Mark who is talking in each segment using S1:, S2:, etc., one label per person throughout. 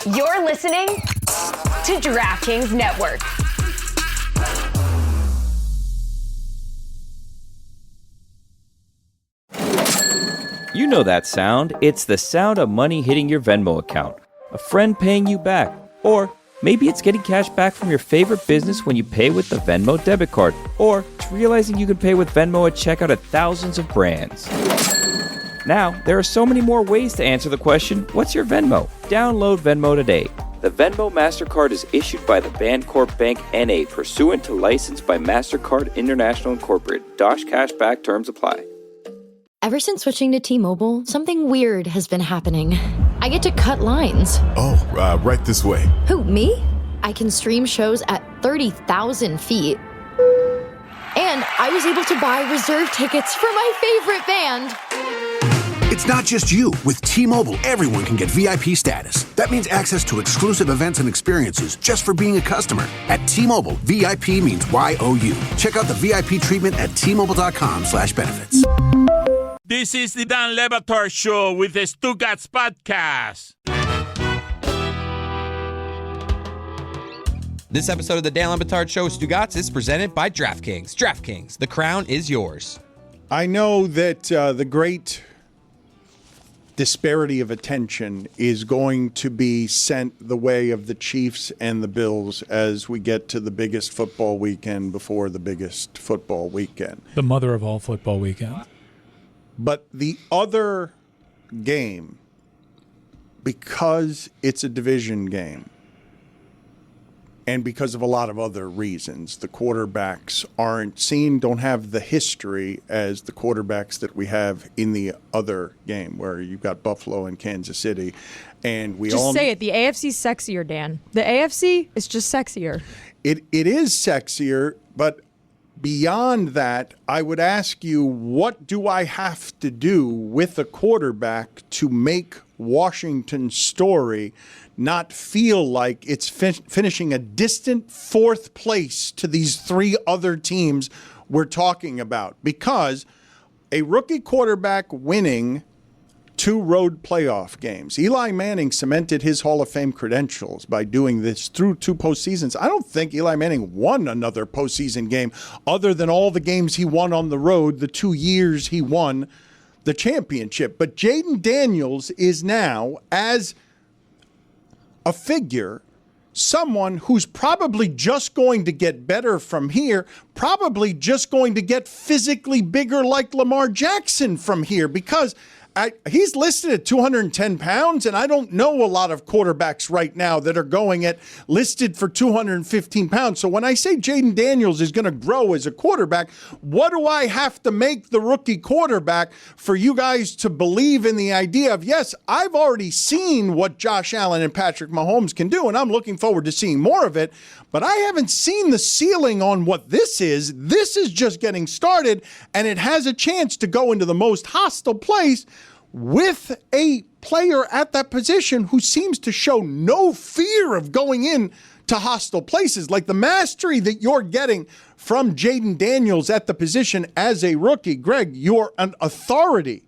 S1: You're listening to DraftKings Network.
S2: You know that sound. It's the sound of money hitting your Venmo account, a friend paying you back, or maybe it's getting cash back from your favorite business when you pay with the Venmo debit card, or it's realizing you can pay with Venmo at checkout at thousands of brands. Now, there are so many more ways to answer the question, what's your Venmo? Download Venmo today. The Venmo MasterCard is issued by the Bancorp Bank N.A. pursuant to license by MasterCard International Incorporated. Dosh Cashback terms apply.
S3: Ever since switching to T-Mobile, something weird has been happening. I get to cut lines.
S4: Oh, right this way.
S3: Who, me? I can stream shows at 30,000 feet. And I was able to buy reserve tickets for my favorite band.
S5: It's not just you. With T-Mobile, everyone can get VIP status. That means access to exclusive events and experiences just for being a customer. At T-Mobile, VIP means Y-O-U. Check out the VIP treatment at T-Mobile.com/benefits.
S6: This is the Dan Le Batard Show with the Stugotz podcast.
S7: This episode of the Dan Le Batard Show, Stugotz, is presented by DraftKings. DraftKings, the crown is yours.
S8: I know that the great disparity of attention is going to be sent the way of the Chiefs and the Bills as we get to the biggest football weekend before the biggest football weekend.
S9: The mother of all football weekends.
S8: But the other game, because it's a division game, and because of a lot of other reasons, the quarterbacks don't have the history as the quarterbacks that we have in the other game, where you've got Buffalo and Kansas City. And we
S10: just say it. The AFC's sexier, Dan. The AFC is just sexier.
S8: It is sexier, but beyond that, I would ask you, what do I have to do with a quarterback to make Washington's story not feel like it's finishing a distant fourth place to these three other teams we're talking about? Because a rookie quarterback winning 2 road playoff games. Eli Manning cemented his Hall of Fame credentials by doing this through 2 postseasons. I don't think Eli Manning won another postseason game other than all the games he won on the road, the 2 years he won the championship. But Jayden Daniels is now, as a figure, someone who's probably just going to get better from here, probably just going to get physically bigger like Lamar Jackson from here, because he's listed at 210 pounds, and I don't know a lot of quarterbacks right now that are going at listed for 215 pounds. So when I say Jayden Daniels is going to grow as a quarterback, what do I have to make the rookie quarterback for you guys to believe in the idea of, yes, I've already seen what Josh Allen and Patrick Mahomes can do, and I'm looking forward to seeing more of it, but I haven't seen the ceiling on what this is. This is just getting started, and it has a chance to go into the most hostile place with a player at that position who seems to show no fear of going in to hostile places. Like the mastery that you're getting from Jayden Daniels at the position as a rookie. Greg, you're an authority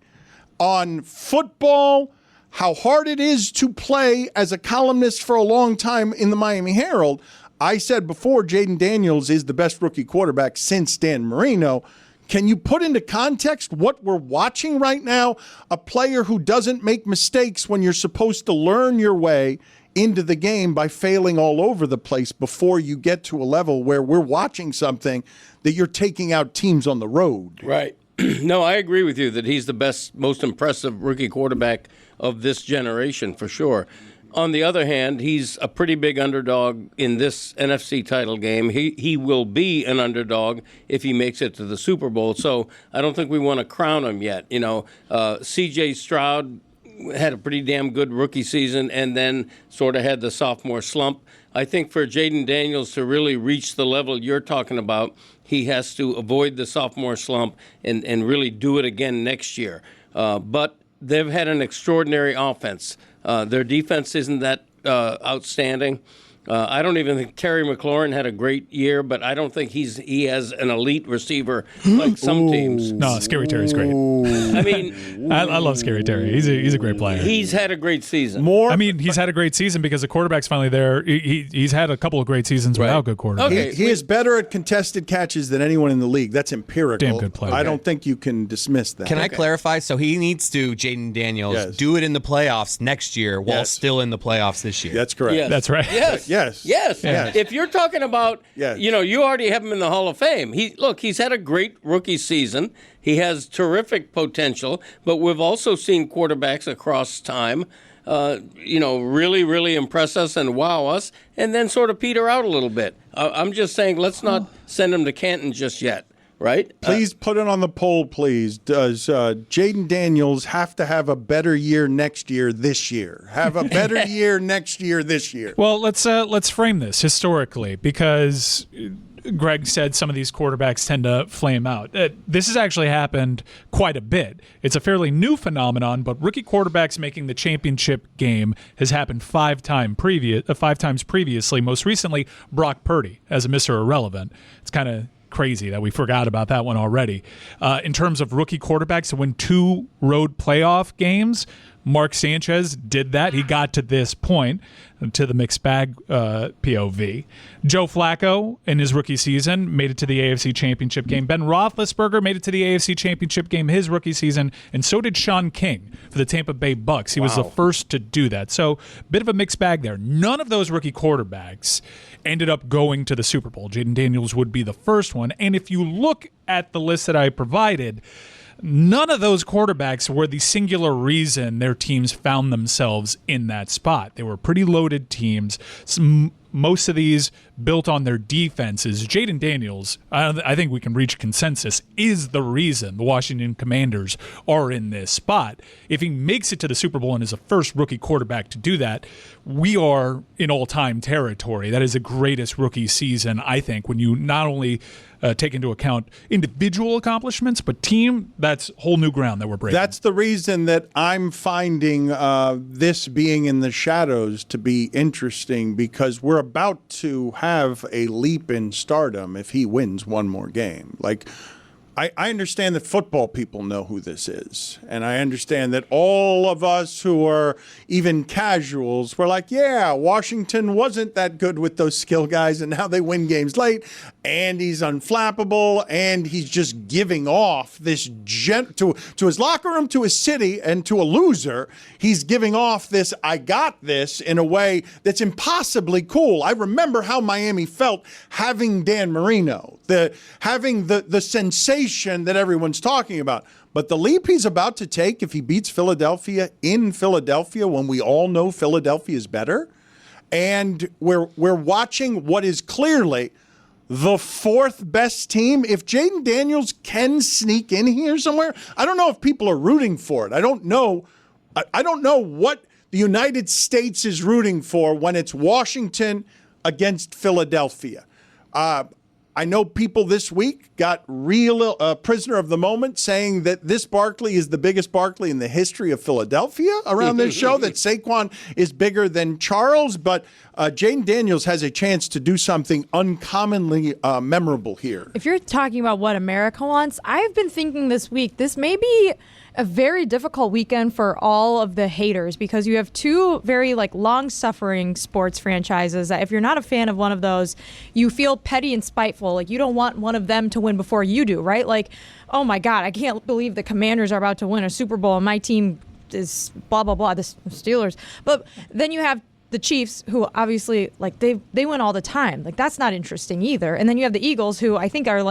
S8: on football, how hard it is to play as a columnist for a long time in the Miami Herald. I said before, Jayden Daniels is the best rookie quarterback since Dan Marino. Can you put into context what we're watching right now? A player who doesn't make mistakes when you're supposed to learn your way into the game by failing all over the place before you get to a level where we're watching something that you're taking out teams on the road.
S11: Right. No, I agree with you that he's the best, most impressive rookie quarterback of this generation for sure. On the other hand, he's a pretty big underdog in this NFC title game. He will be an underdog if he makes it to the Super Bowl. So I don't think we want to crown him yet. You know, C.J. Stroud had a pretty damn good rookie season and then sort of had the sophomore slump. I think for Jayden Daniels to really reach the level you're talking about, he has to avoid the sophomore slump and really do it again next year. But they've had an extraordinary offense. Their defense isn't that outstanding. I don't even think Terry McLaurin had a great year, but I don't think he has an elite receiver like some teams.
S9: No, Scary Terry's great.
S11: I mean,
S9: I love Scary Terry. He's a great player.
S11: He's had a great season.
S9: He's had a great season because the quarterback's finally there. He's had a couple of great seasons without good quarterbacks.
S11: Okay.
S8: He is better at contested catches than anyone in the league. That's empirical.
S9: Damn good player.
S8: I don't think you can dismiss that.
S7: Can I clarify? So he needs to, Jayden Daniels, do it in the playoffs next year while still in the playoffs this year.
S8: That's correct.
S11: Yes.
S9: That's right.
S11: Yes. If you're talking about, you already have him in the Hall of Fame. He's had a great rookie season. He has terrific potential, but we've also seen quarterbacks across time, really, really impress us and wow us, and then sort of peter out a little bit. I'm just saying, let's not send him to Canton just yet. Right?
S8: Please put it on the poll, please. Does Jayden Daniels have to have a better year next year this year? Have a better year next year this year?
S9: Well, let's frame this historically, because Greg said some of these quarterbacks tend to flame out. This has actually happened quite a bit. It's a fairly new phenomenon, but rookie quarterbacks making the championship game has happened five times previously. Most recently, Brock Purdy as a Mr. Irrelevant. It's kind of crazy that we forgot about that one already. In terms of rookie quarterbacks to win 2 road playoff games, Mark Sanchez did that. He got to this point, to the mixed bag POV. Joe Flacco, in his rookie season, made it to the AFC Championship game. Ben Roethlisberger made it to the AFC Championship game his rookie season, and so did Sean King for the Tampa Bay Bucks. He was the first to do that. So, bit of a mixed bag there. None of those rookie quarterbacks ended up going to the Super Bowl. Jayden Daniels would be the first one. And if you look at the list that I provided, none of those quarterbacks were the singular reason their teams found themselves in that spot. They were pretty loaded teams. Most of these built on their defenses. Jayden Daniels, I think we can reach consensus, is the reason the Washington Commanders are in this spot. If he makes it to the Super Bowl and is the first rookie quarterback to do that, we are in all-time territory. That is the greatest rookie season, I think, when you not only take into account individual accomplishments, but team, that's whole new ground that we're breaking.
S8: That's the reason that I'm finding this being in the shadows to be interesting, because we're about to have a leap in stardom if he wins one more game. Like, I understand that football people know who this is. And I understand that all of us who are even casuals were like, yeah, Washington wasn't that good with those skill guys, and now they win games late, and he's unflappable, and he's just giving off this to his locker room, to his city, and to a loser. He's giving off this, I got this, in a way that's impossibly cool. I remember how Miami felt having Dan Marino, having the sensation that everyone's talking about. But the leap he's about to take, if he beats Philadelphia in Philadelphia, when we all know Philadelphia is better, and we're watching what is clearly the 4th best team. If Jayden Daniels can sneak in here somewhere, I don't know if people are rooting for it. I don't know what the United States is rooting for when it's Washington against Philadelphia. I know people this week got real prisoner of the moment, saying that this Barkley is the biggest Barkley in the history of Philadelphia around this show, that Saquon is bigger than Charles. But Jayden Daniels has a chance to do something uncommonly memorable here.
S10: If you're talking about what America wants, I've been thinking this week, this may be a very difficult weekend for all of the haters, because you have 2 very long-suffering sports franchises that if you're not a fan of one of those, you feel petty and spiteful. Like, you don't want one of them to win before you do, right? Like, oh my God, I can't believe the Commanders are about to win a Super Bowl and my team is blah, blah, blah, the Steelers. But then you have the Chiefs, who obviously, they win all the time. That's not interesting either. And then you have the Eagles, who I think are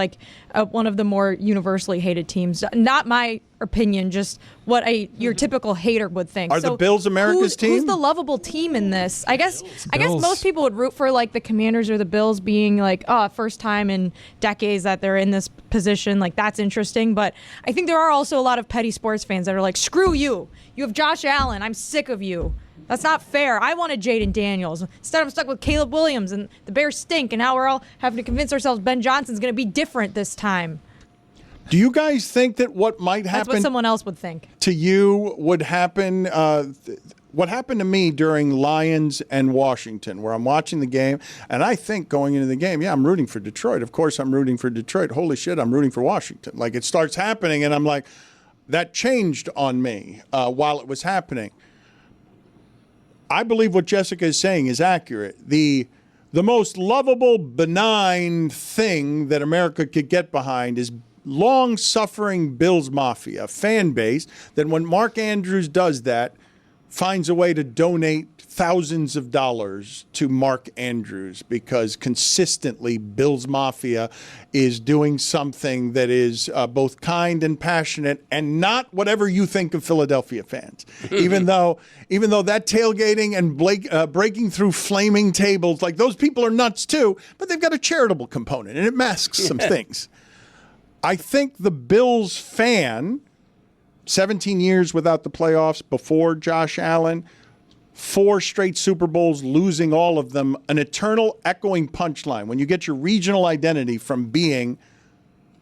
S10: one of the more universally hated teams. Not my opinion, just what your typical hater would think.
S8: Are the Bills America's team?
S10: Who's the lovable team in this? I guess most people would root for the Commanders or the Bills, being first time in decades that they're in this position. That's interesting. But I think there are also a lot of petty sports fans that are like, screw you. You have Josh Allen. I'm sick of you. That's not fair. I wanted Jayden Daniels. Instead, I'm stuck with Caleb Williams, and the Bears stink, and now we're all having to convince ourselves Ben Johnson's going to be different this time.
S8: Do you guys think that what might happen...
S10: That's what someone else would think.
S8: ...to you would happen what happened to me during Lions and Washington, where I'm watching the game, and I think going into the game, I'm rooting for Detroit. Of course I'm rooting for Detroit. Holy shit, I'm rooting for Washington. Like, it starts happening, and I'm like, that changed on me while it was happening. I believe what Jessica is saying is accurate. The most lovable, benign thing that America could get behind is long-suffering Bills Mafia fan base that when Mark Andrews does that, finds a way to donate thousands of dollars to Mark Andrews because consistently Bills Mafia is doing something that is both kind and passionate and not whatever you think of Philadelphia fans. even though that tailgating and breaking through flaming tables, like those people are nuts too, but they've got a charitable component and it masks some things. I think the Bills fan, 17 years without the playoffs before Josh Allen, 4 straight Super Bowls, losing all of them, an eternal echoing punchline. When you get your regional identity from being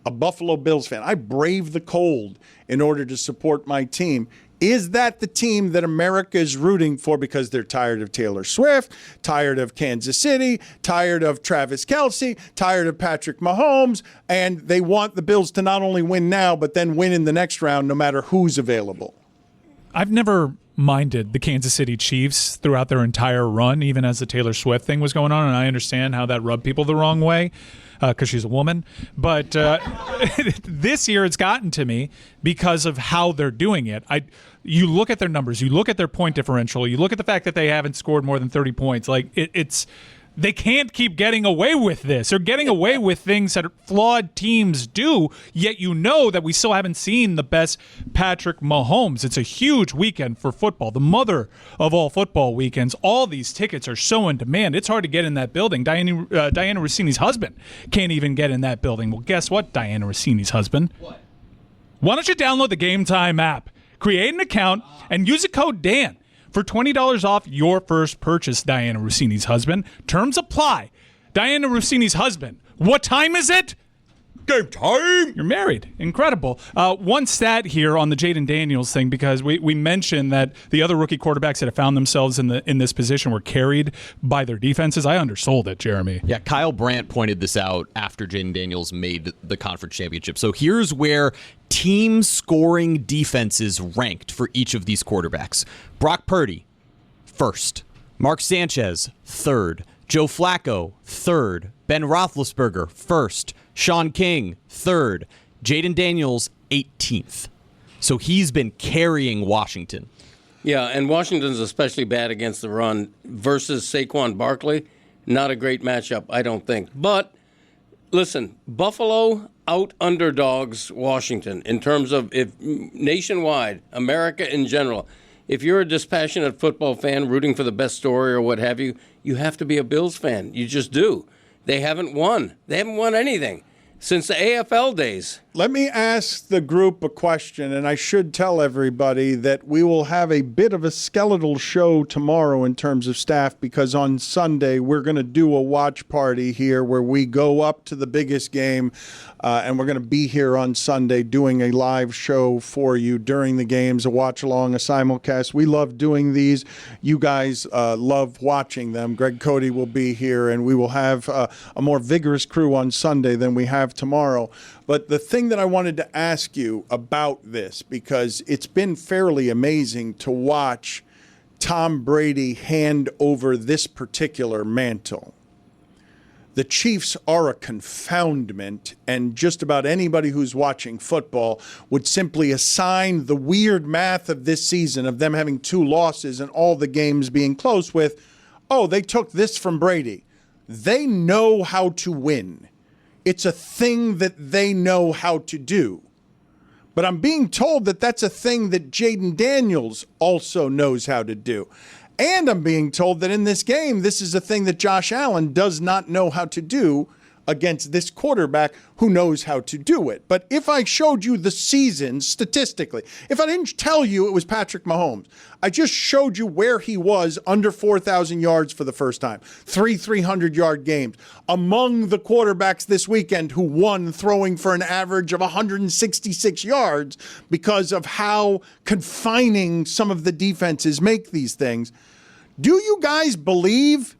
S8: a Buffalo Bills fan, I brave the cold in order to support my team. Is that the team that America is rooting for because they're tired of Taylor Swift, tired of Kansas City, tired of Travis Kelce, tired of Patrick Mahomes, and they want the Bills to not only win now, but then win in the next round no matter who's available?
S9: I've never minded the Kansas City Chiefs throughout their entire run, even as the Taylor Swift thing was going on, and I understand how that rubbed people the wrong way because she's a woman. But this year it's gotten to me because of how they're doing it. You look at their numbers, you look at their point differential, you look at the fact that they haven't scored more than 30 points. Like it's they can't keep getting away with this. They're getting away with things that flawed teams do, yet you know that we still haven't seen the best Patrick Mahomes. It's a huge weekend for football, the mother of all football weekends. All these tickets are so in demand. It's hard to get in that building. Diana Rossini's husband can't even get in that building. Well, guess what, Diana Rossini's husband? What? Why don't you download the Game Time app, create an account, and use the code Dan for $20 off your first purchase, Diana Rossini's husband. Terms apply. Diana Rossini's husband. What time is it? Game time. You're married. Incredible. One stat here on the Jayden Daniels thing, because we mentioned that the other rookie quarterbacks that have found themselves in this position were carried by their defenses. I undersold it, Jeremy.
S12: Yeah, Kyle Brandt pointed this out after Jayden Daniels made the conference championship. So here's where team scoring defenses ranked for each of these quarterbacks. Brock Purdy, first. Mark Sanchez, third. Joe Flacco, third. Ben Roethlisberger, first. Sean King, third. Jayden Daniels, 18th. So he's been carrying Washington.
S11: Yeah, and Washington's especially bad against the run versus Saquon Barkley. Not a great matchup, I don't think. But, listen, Buffalo out-underdogs Washington in terms of if nationwide, America in general. If you're a dispassionate football fan rooting for the best story or what have you, you have to be a Bills fan. You just do. They haven't won. They haven't won anything since the AFL days.
S8: Let me ask the group a question, and I should tell everybody that we will have a bit of a skeletal show tomorrow in terms of staff, because on Sunday we're going to do a watch party here where we go up to the biggest game, and we're going to be here on Sunday doing a live show for you during the games, a watch-along, a simulcast. We love doing these. You guys love watching them. Greg Cody will be here, and we will have a more vigorous crew on Sunday than we have tomorrow. But the thing that I wanted to ask you about this, because it's been fairly amazing to watch Tom Brady hand over this particular mantle. The Chiefs are a confoundment, and just about anybody who's watching football would simply assign the weird math of this season of them having 2 losses and all the games being close with, oh, they took this from Brady. They know how to win. It's a thing that they know how to do. But I'm being told that that's a thing that Jayden Daniels also knows how to do. And I'm being told that in this game, this is a thing that Josh Allen does not know how to do. against this quarterback who knows how to do it. But if I showed you the season statistically, if I didn't tell you it was Patrick Mahomes, I just showed you where he was under 4,000 yards for the first time, 300-yard games, among the quarterbacks this weekend who won throwing for an average of 166 yards because of how confining some of the defenses make these things. Do you guys believe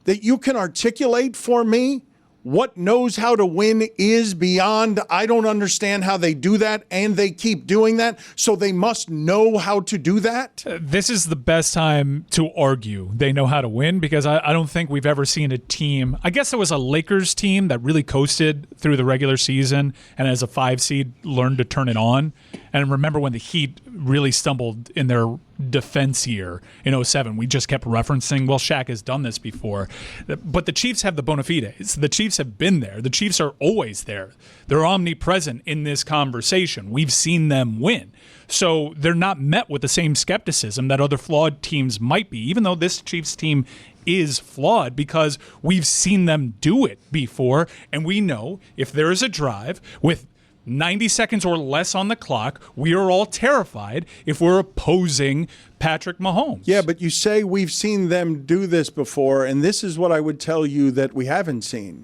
S8: that you can articulate for me what knows how to win is beyond, I don't understand how they do that, and they keep doing that, so they must know how to do that?
S9: This is the best time to argue they know how to win, because I don't think we've ever seen a team. I guess there was a Lakers team that really coasted through the regular season and as a 5 seed learned to turn it on. And remember when the Heat really stumbled in their defense year in 2007. We just kept referencing, well, Shaq has done this before. But the Chiefs have the bona fides. The Chiefs have been there. The Chiefs are always there. They're omnipresent in this conversation. We've seen them win. So they're not met with the same skepticism that other flawed teams might be, even though this Chiefs team is flawed, because we've seen them do it before. And we know if there is a drive with 90 seconds or less on the clock, we are all terrified if we're opposing Patrick Mahomes.
S8: Yeah, but you say we've seen them do this before, and this is what I would tell you that we haven't seen.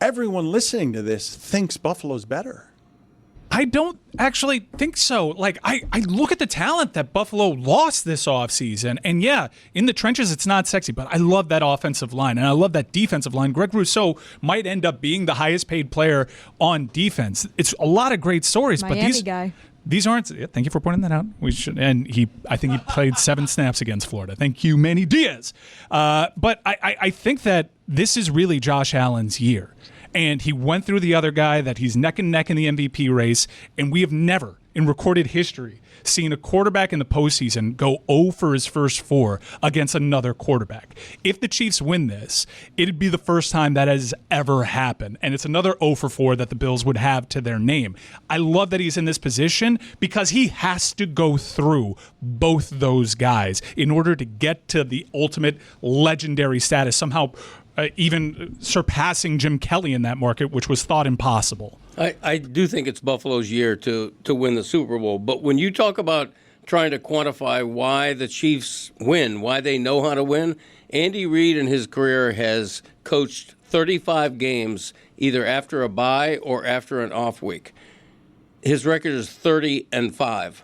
S8: Everyone listening to this thinks Buffalo's better.
S9: I don't actually think so. Like, I look at the talent that Buffalo lost this offseason, and yeah, in the trenches it's not sexy, but I love that offensive line, and I love that defensive line. Greg Rousseau might end up being the highest paid player on defense. It's a lot of great stories,
S10: Miami
S9: but
S10: guy.
S9: These aren't. Yeah, thank you for pointing that out. We should, and I think he played 7 snaps against Florida. Thank you, Manny Diaz. But I think that this is really Josh Allen's year. And he went through the other guy that he's neck and neck in the MVP race. And we have never, in recorded history, seen a quarterback in the postseason go 0 for his first 4 against another quarterback. If the Chiefs win this, it'd be the first time that has ever happened. And it's another 0 for 4 that the Bills would have to their name. I love that he's in this position because he has to go through both those guys in order to get to the ultimate legendary status, somehow even surpassing Jim Kelly in that market, which was thought impossible.
S11: I do think it's Buffalo's year to win the Super Bowl. But when you talk about trying to quantify why the Chiefs win, why they know how to win, Andy Reid in his career has coached 35 games either after a bye or after an off week. His record is 30-5.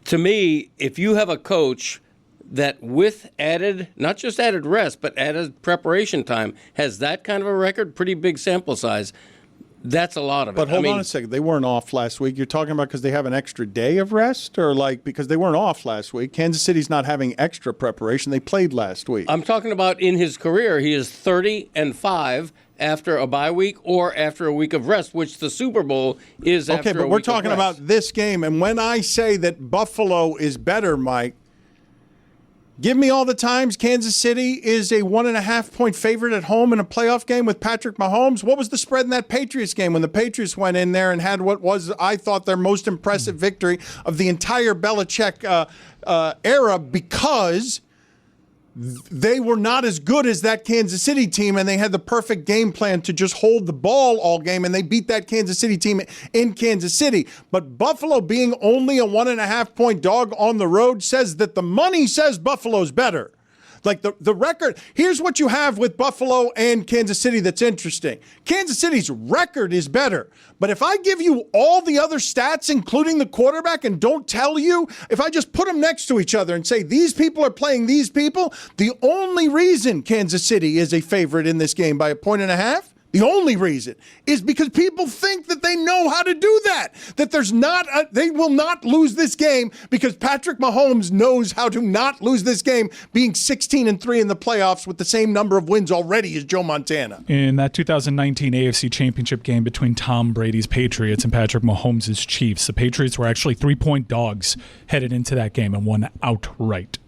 S11: To me, if you have a coach that with added, not just added rest, but added preparation time, has that kind of a record, pretty big sample size, that's a lot of it.
S8: But hold on a second. They weren't off last week. You're talking about because they have an extra day of rest, or like because they weren't off last week? Kansas City's not having extra preparation. They played last week.
S11: I'm talking about in his career, he is 30-5 after a bye week or after a week of rest, which the Super Bowl is after a week of rest.
S8: Okay, but we're talking about this game. And when I say that Buffalo is better, Mike, give me all the times Kansas City is a 1.5-point favorite at home in a playoff game with Patrick Mahomes. What was the spread in that Patriots game when the Patriots went in there and had what was, I thought, their most impressive victory of the entire Belichick era, because they were not as good as that Kansas City team, and they had the perfect game plan to just hold the ball all game, and they beat that Kansas City team in Kansas City. But Buffalo being only a 1.5-point dog on the road says that the money says Buffalo's better. Like the record, here's what you have with Buffalo and Kansas City that's interesting. Kansas City's record is better. But if I give you all the other stats, including the quarterback, and don't tell you, if I just put them next to each other and say these people are playing these people, the only reason Kansas City is a favorite in this game by 1.5 The only reason is because people think that they know how to do that. That there's not, they will not lose this game because Patrick Mahomes knows how to not lose this game, being 16-3 in the playoffs with the same number of wins already as Joe Montana.
S9: In that 2019 AFC Championship game between Tom Brady's Patriots and Patrick Mahomes' Chiefs, the Patriots were actually 3-point dogs headed into that game and won outright.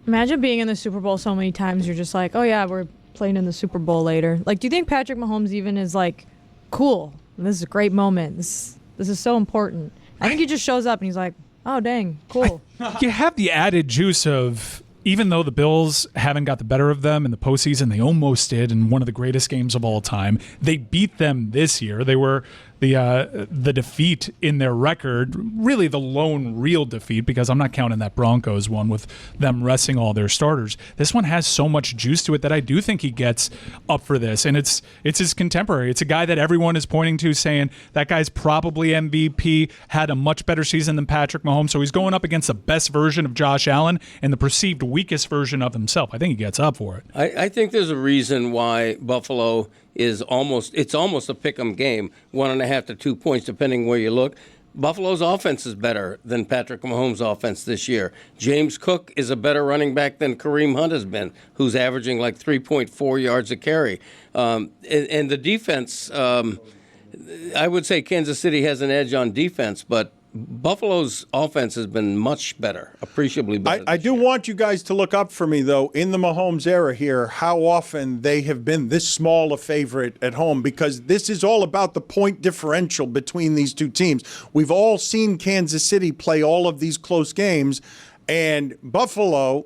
S10: Imagine being in the Super Bowl so many times, you're just like, oh yeah, we're playing in the Super Bowl later. Like, do you think Patrick Mahomes even is like, cool, this is a great moment, this is so important? I think he just shows up and he's like, oh dang, cool.
S9: You have the added juice of, even though the Bills haven't got the better of them in the postseason, they almost did in one of the greatest games of all time. They beat them this year. They were the defeat in their record, really the lone real defeat, because I'm not counting that Broncos one with them resting all their starters. This one has so much juice to it that I do think he gets up for this, and it's his contemporary. It's a guy that everyone is pointing to, saying that guy's probably MVP, had a much better season than Patrick Mahomes, so he's going up against the best version of Josh Allen and the perceived weakest version of himself. I think he gets up for it.
S11: I think there's a reason why Buffalo is almost a pick'em game, 1.5 to 2 points, depending where you look. Buffalo's offense is better than Patrick Mahomes' offense this year. James Cook is a better running back than Kareem Hunt has been, who's averaging like 3.4 yards a carry. And the defense, I would say Kansas City has an edge on defense, but Buffalo's offense has been much better, appreciably better.
S8: I do want you guys to look up for me, though, in the Mahomes era here, how often they have been this small a favorite at home, because this is all about the point differential between these two teams. We've all seen Kansas City play all of these close games, and Buffalo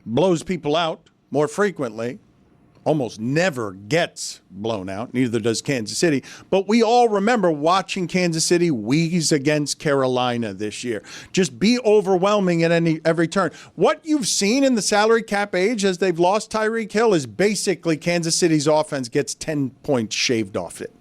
S8: blows people out more frequently. Almost never gets blown out. Neither does Kansas City. But we all remember watching Kansas City wheeze against Carolina this year. Just be overwhelming at every turn. What you've seen in the salary cap age as they've lost Tyreek Hill is basically Kansas City's offense gets 10 points shaved off it.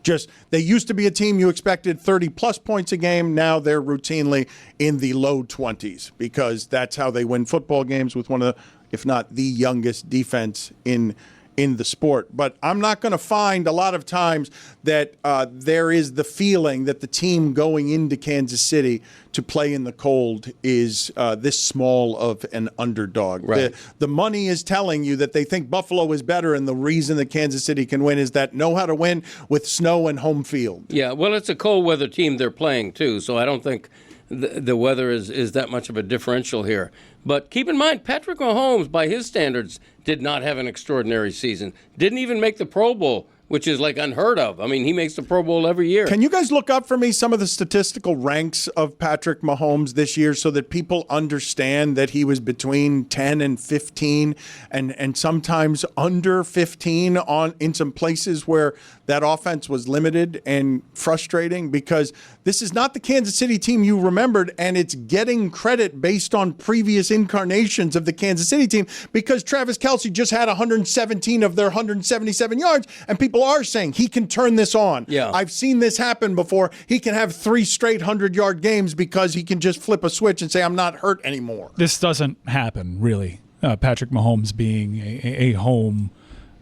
S8: Just, they used to be a team you expected 30-plus points a game. Now they're routinely in the low 20s because that's how they win football games with one of the, if not the youngest defense in the sport. But I'm not going to find a lot of times that there is the feeling that the team going into Kansas City to play in the cold is this small of an underdog.
S11: Right.
S8: The money is telling you that they think Buffalo is better, and the reason that Kansas City can win is that know how to win with snow and home field.
S11: Yeah, well, it's a cold weather team they're playing, too, so I don't think the weather is that much of a differential here. But keep in mind, Patrick Mahomes, by his standards, did not have an extraordinary season. Didn't even make the Pro Bowl, which is like unheard of. I mean, he makes the Pro Bowl every year.
S8: Can you guys look up for me some of the statistical ranks of Patrick Mahomes this year so that people understand that he was between 10 and 15 and sometimes under 15 in some places where that offense was limited and frustrating? Because this is not the Kansas City team you remembered, and it's getting credit based on previous incarnations of the Kansas City team because Travis Kelce just had 117 of their 177 yards, and people are saying he can turn this on.
S11: Yeah.
S8: I've seen this happen before. He can have 3 straight 100-yard games because he can just flip a switch and say, I'm not hurt anymore.
S9: This doesn't happen, really. Patrick Mahomes being a home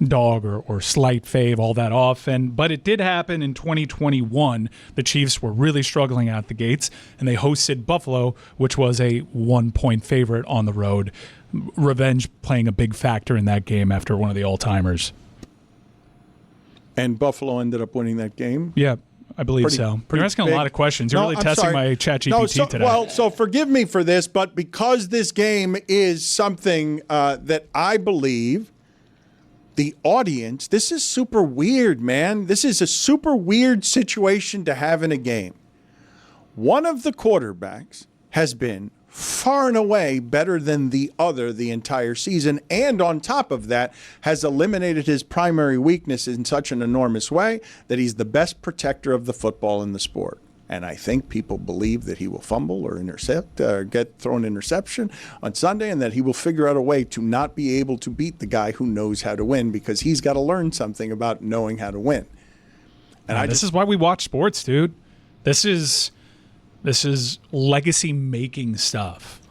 S9: dog or slight fave all that often. But it did happen in 2021. The Chiefs were really struggling out the gates, and they hosted Buffalo, which was a 1-point favorite on the road. Revenge playing a big factor in that game after one of the all-timers.
S8: And Buffalo ended up winning that game?
S9: Yeah, I believe so. You're asking
S8: big.
S9: a lot of questions. You're really testing my ChatGPT today.
S8: Well, so forgive me for this, but because this game is something that I believe the audience, this is super weird, man. This is a super weird situation to have in a game. One of the quarterbacks has been far and away better than the other the entire season, and on top of that has eliminated his primary weakness in such an enormous way that he's the best protector of the football in the sport. And I think people believe that he will fumble or intercept or get thrown interception on Sunday, and that he will figure out a way to not be able to beat the guy who knows how to win, because he's got to learn something about knowing how to win. And
S9: this is why we watch sports, dude. This is legacy-making stuff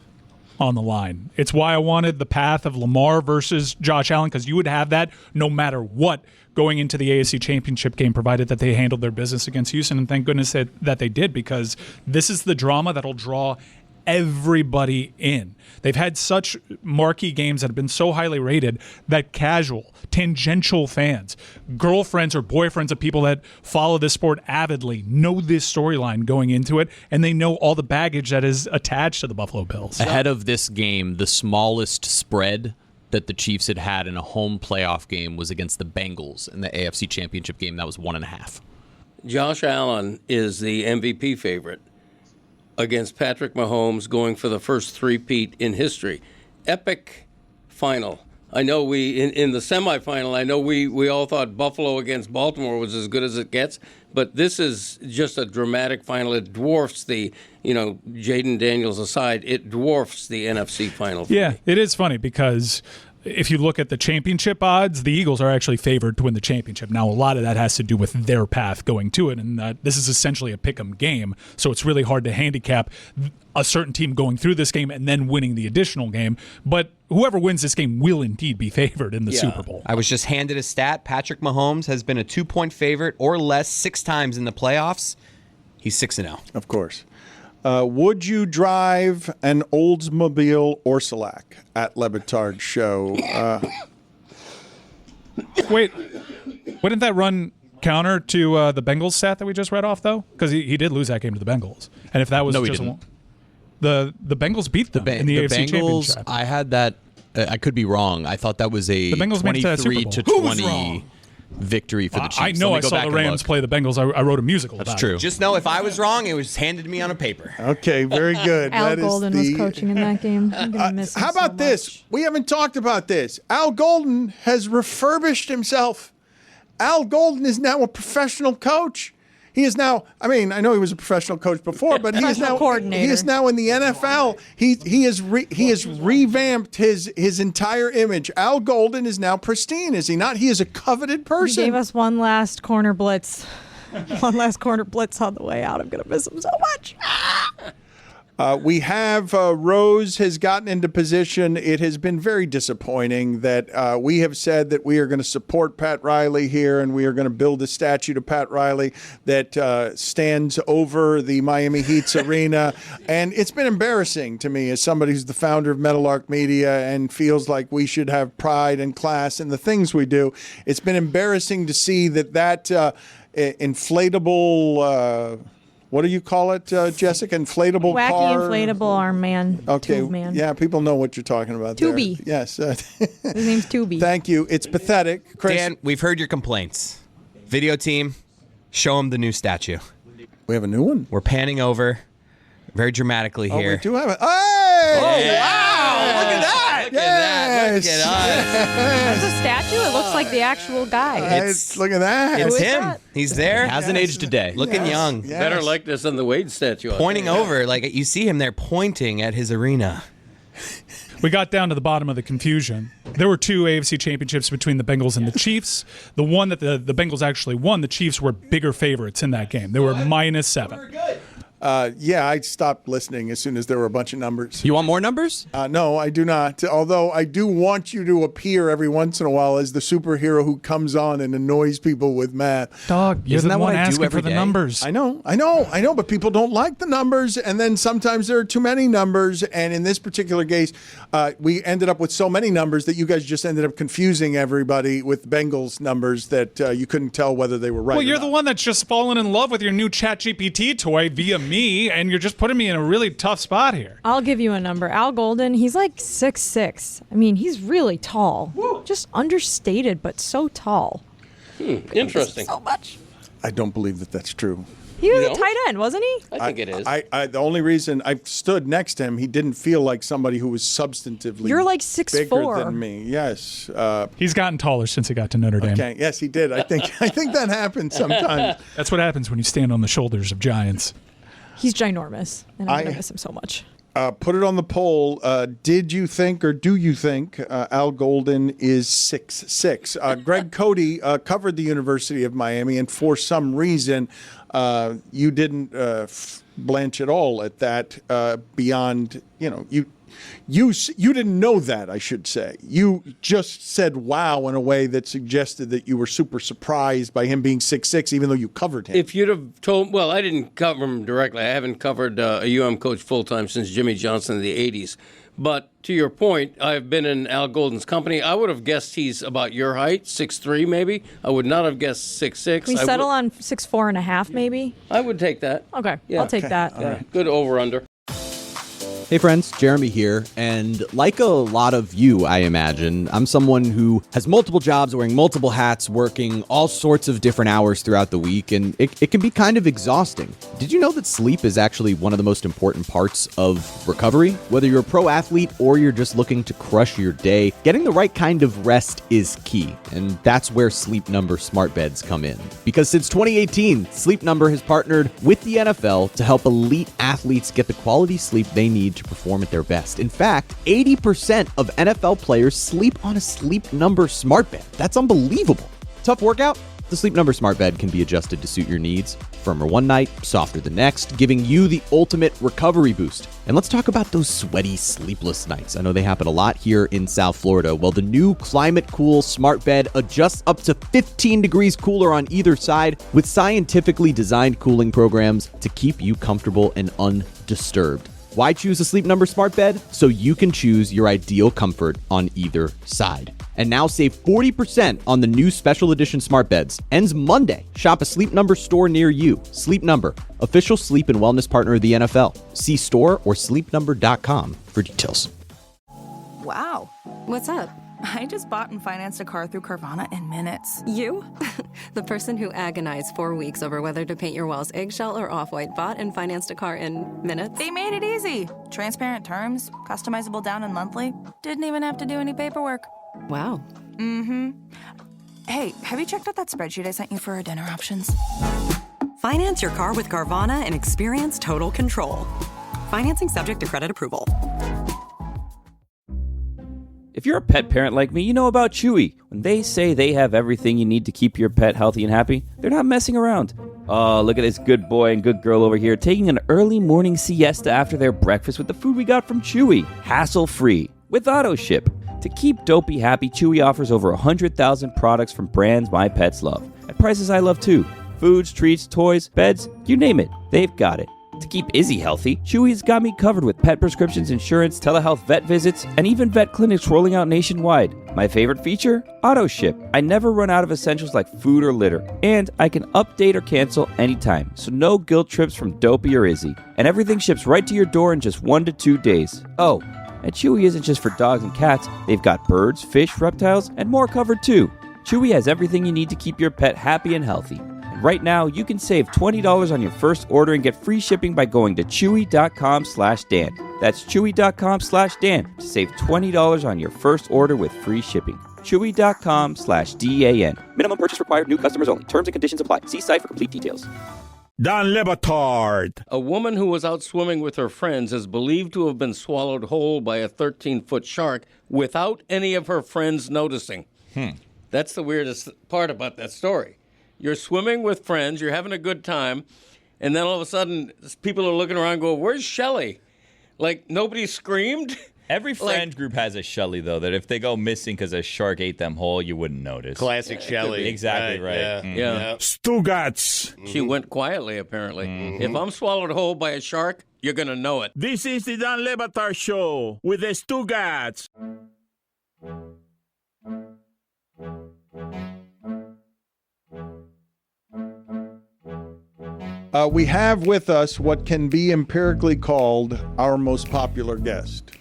S9: on the line. It's why I wanted the path of Lamar versus Josh Allen, because you would have that no matter what going into the AFC Championship game, provided that they handled their business against Houston, and thank goodness that they did, because this is the drama that'll draw everybody in. They've had such marquee games that have been so highly rated that casual, tangential fans, girlfriends or boyfriends of people that follow this sport avidly know this storyline going into it, and they know all the baggage that is attached to the Buffalo Bills.
S12: Ahead of this game, the smallest spread that the Chiefs had in a home playoff game was against the Bengals in the AFC Championship game. That was 1.5.
S11: Josh Allen is the MVP favorite against Patrick Mahomes, going for the first three-peat in history. epic final. I know we in the semifinal. I know we all thought Buffalo against Baltimore was as good as it gets, but this is just a dramatic final. It dwarfs the, Jayden Daniels aside, it dwarfs the NFC final.
S9: Yeah, it is funny because if you look at the championship odds, the Eagles are actually favored to win the championship. Now, a lot of that has to do with their path going to it, and this is essentially a pick-'em game, so it's really hard to handicap a certain team going through this game and then winning the additional game. But whoever wins this game will indeed be favored in the Super Bowl.
S7: I was just handed a stat. Patrick Mahomes has been a 2-point favorite or less 6 times in the playoffs. He's 6-0.
S8: Of course. Would you drive an Oldsmobile Orsilac at Le Batard show?
S9: Wait, wouldn't that run counter to the Bengals stat that we just read off, though? Because he did lose that game to the Bengals. And if that was just
S12: didn't.
S9: The Bengals beat them in the AFC
S12: Bengals,
S9: Championship.
S12: I had that. I could be wrong. I thought that was a
S9: The Bengals made it to that Super Bowl.
S12: 23-20 victory for the Chiefs.
S9: I know I saw the Rams play the Bengals. I wrote a musical about
S12: That's true.
S7: Just know if I was wrong, it was handed to me on a paper.
S8: Okay, very good.
S10: Al Golden was coaching in that game. I'm gonna miss him
S8: how about
S10: so
S8: this?
S10: much.
S8: We haven't talked about this. Al Golden has refurbished himself. Al Golden is now a professional coach. He is now, I know he was a professional coach before, but he is now
S10: coordinator.
S8: He is now in the NFL. He has revamped his entire image. Al Golden is now pristine, is he not? He is a coveted person.
S10: He gave us one last corner blitz. One last corner blitz on the way out. I'm going to miss him so much.
S8: We have Rose has gotten into position. It has been very disappointing that we have said that we are going to support Pat Riley here, and we are going to build a statue to Pat Riley that stands over the Miami Heat's arena. And it's been embarrassing to me as somebody who's the founder of Meadowlark Media and feels like we should have pride and class in the things we do. It's been embarrassing to see that inflatable. What do you call it, Jessica? Inflatable
S10: Wacky
S8: car?
S10: inflatable arm man.
S8: Okay.
S10: Tube man.
S8: Yeah, people know what you're talking about there.
S10: Tubi.
S8: Yes.
S10: His name's Tubi.
S8: Thank you. It's pathetic. Chris.
S7: Dan, we've heard your complaints. Video team, show him the new statue.
S8: We have a new one?
S7: We're panning over very dramatically here.
S8: Oh, we do have it. Hey!
S7: Oh, wow! Look at that!
S11: Look at that. Look
S8: Yes.
S11: at us.
S10: That's a statue. It looks like the actual guy.
S8: Look at that.
S7: It's
S10: Who is
S7: him.
S10: that?
S7: He's there.
S12: Hasn't aged a day.
S7: Looking young.
S8: Yes.
S11: Better likeness than the Wade statue.
S7: Pointing over. Like you see him there pointing at his arena.
S9: We got down to the bottom of the confusion. There were 2 AFC championships between the Bengals and the Chiefs. The one that the Bengals actually won, the Chiefs were bigger favorites in that game. They were -7.
S8: Yeah, I stopped listening as soon as there were a bunch of numbers.
S12: You want more numbers?
S8: No, I do not. Although I do want you to appear every once in a while as the superhero who comes on and annoys people with math.
S9: Dog, you're
S12: Isn't
S9: the
S12: that what
S9: one
S12: I do
S9: asking
S12: every
S9: for the
S12: day?
S9: numbers.
S8: I know, but people don't like the numbers, and then sometimes there are too many numbers, and in this particular case, we ended up with so many numbers that you guys just ended up confusing everybody with Bengals numbers that you couldn't tell whether they were right.
S9: Well,
S8: or
S9: you're
S8: not.
S9: the one that's just fallen in love with your new ChatGPT toy via me, and you're just putting me in a really tough spot here.
S10: I'll give you a number. Al Golden, he's like 6'6". I mean, he's really tall. Just understated, but so tall.
S11: Interesting.
S10: So much.
S8: I don't believe that that's true.
S10: He was
S11: You
S10: a
S11: don't?
S10: tight end, wasn't he?
S11: I think it is.
S8: The only reason I stood next to him, he didn't feel like somebody who was substantively
S10: You're like
S8: bigger
S10: 6'4".
S8: than me. Yes.
S9: He's gotten taller since he got to Notre Dame.
S8: Okay. Yes, he did. I think that happens sometimes.
S9: That's what happens when you stand on the shoulders of giants.
S10: He's ginormous, and I'm going
S8: I-
S10: to miss him so much.
S8: Put it on the poll. Did you think, or do you think, Al Golden is 6'6"? Greg Cody covered the University of Miami, and for some reason, you didn't blanch at all at that. Beyond, you didn't know that, I should say. You just said wow in a way that suggested that you were super surprised by him being 6'6", even though you covered him.
S11: If you'd have told, well, I didn't cover him directly. I haven't covered a UM coach full-time since Jimmy Johnson in the 80s. But to your point, I've been in Al Golden's company. I would have guessed he's about your height, 6'3", maybe. I would not have guessed 6'6".
S10: Can we settle on 6'4.5", maybe?
S11: I would take that.
S10: Okay,
S11: Yeah.
S10: I'll take that.
S11: Yeah. Good over-under.
S12: Hey friends, Jeremy here, and like a lot of you, I imagine, I'm someone who has multiple jobs, wearing multiple hats, working all sorts of different hours throughout the week, and it can be kind of exhausting. Did you know that sleep is actually one of the most important parts of recovery? Whether you're a pro athlete or you're just looking to crush your day, getting the right kind of rest is key, and that's where Sleep Number smart beds come in. Because since 2018, Sleep Number has partnered with the NFL to help elite athletes get the quality sleep they need to perform at their best. In fact, 80% of NFL players sleep on a Sleep Number smart bed. That's unbelievable. Tough workout? The Sleep Number smart bed can be adjusted to suit your needs. Firmer one night, softer the next, giving you the ultimate recovery boost. And let's talk about those sweaty, sleepless nights. I know they happen a lot here in South Florida. Well, the new Climate Cool smart bed adjusts up to 15 degrees cooler on either side with scientifically designed cooling programs to keep you comfortable and undisturbed. Why choose a Sleep Number smart bed? So you can choose your ideal comfort on either side. And now save 40% on the new special edition smart beds. Ends Monday. Shop a Sleep Number store near you. Sleep Number, official sleep and wellness partner of the NFL. See store or sleepnumber.com for details.
S13: Wow. What's up? I just bought and financed a car through Carvana in minutes. You? The person who agonized 4 weeks over whether to paint your walls eggshell or off-white bought and financed a car in minutes? They made it easy. Transparent terms, customizable down and monthly. Didn't even have to do any paperwork. Wow. Mm-hmm. Hey, have you checked out that spreadsheet I sent you for our dinner options?
S14: Finance your car with Carvana and experience total control. Financing subject to credit approval.
S2: If you're a pet parent like me, you know about Chewy. When they say they have everything you need to keep your pet healthy and happy, they're not messing around. Oh, look at this good boy and good girl over here taking an early morning siesta after their breakfast with the food we got from Chewy. Hassle-free, with auto-ship. To keep Dopey happy, Chewy offers over 100,000 products from brands my pets love. At prices I love too. Foods, treats, toys, beds, you name it, they've got it. To keep Izzy healthy, Chewy's got me covered with pet prescriptions, insurance, telehealth vet visits, and even vet clinics rolling out nationwide. My favorite feature? Auto ship. I never run out of essentials like food or litter. And I can update or cancel anytime, so no guilt trips from Dopey or Izzy. And everything ships right to your door in just 1 to 2 days. Oh, and Chewy isn't just for dogs and cats. They've got birds, fish, reptiles, and more covered too. Chewy has everything you need to keep your pet happy and healthy. Right now, you can save $20 on your first order and get free shipping by going to chewy.com/Dan. That's chewy.com/Dan to save $20 on your first order with free shipping. Chewy.com/DAN. Minimum purchase required. New customers only. Terms and conditions apply. See site for complete details.
S6: Dan Batard.
S11: A woman who was out swimming with her friends is believed to have been swallowed whole by a 13-foot shark without any of her friends noticing. That's the weirdest part about that story. You're swimming with friends, you're having a good time, and then all of a sudden, people are looking around and go, where's Shelly? Like, nobody screamed?
S15: Every friend group has a Shelly, though, that if they go missing because a shark ate them whole, you wouldn't notice.
S7: Classic Shelly.
S15: Exactly right.
S11: Yeah.
S6: Stugotz.
S11: She went quietly, apparently. If I'm swallowed whole by a shark, you're going to know it.
S6: This is the Dan Batard Show with the Stugotz.
S8: We have with us what can be empirically called our most popular guest.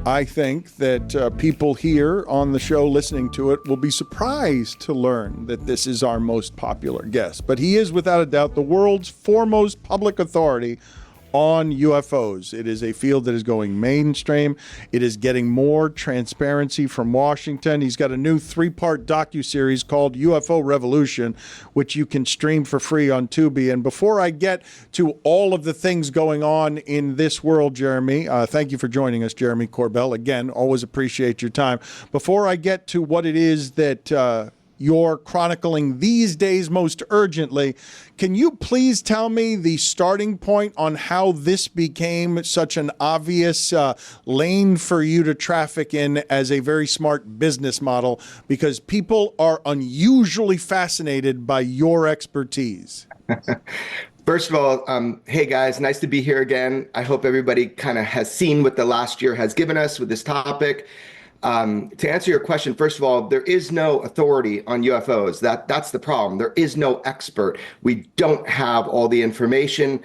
S8: I think that people here on the show listening to it will be surprised to learn that this is our most popular guest. But he is, without a doubt, the world's foremost public authority on UFOs. It is a field that is going mainstream. It is getting more transparency from Washington. He's got a new 3-part docuseries called UFO Revolution, which you can stream for free on Tubi. And before I get to all of the things going on in this world, Jeremy, thank you for joining us, Jeremy Corbell. Again, always appreciate your time. Before I get to what it is that you're chronicling these days most urgently, can you please tell me the starting point on how this became such an obvious lane for you to traffic in as a very smart business model? Because people are unusually fascinated by your expertise.
S16: First of all, hey guys, nice to be here again. I hope everybody kind of has seen what the last year has given us with this topic. To answer your question, first of all, there is no authority on UFOs. That's the problem. There is no expert. We don't have all the information.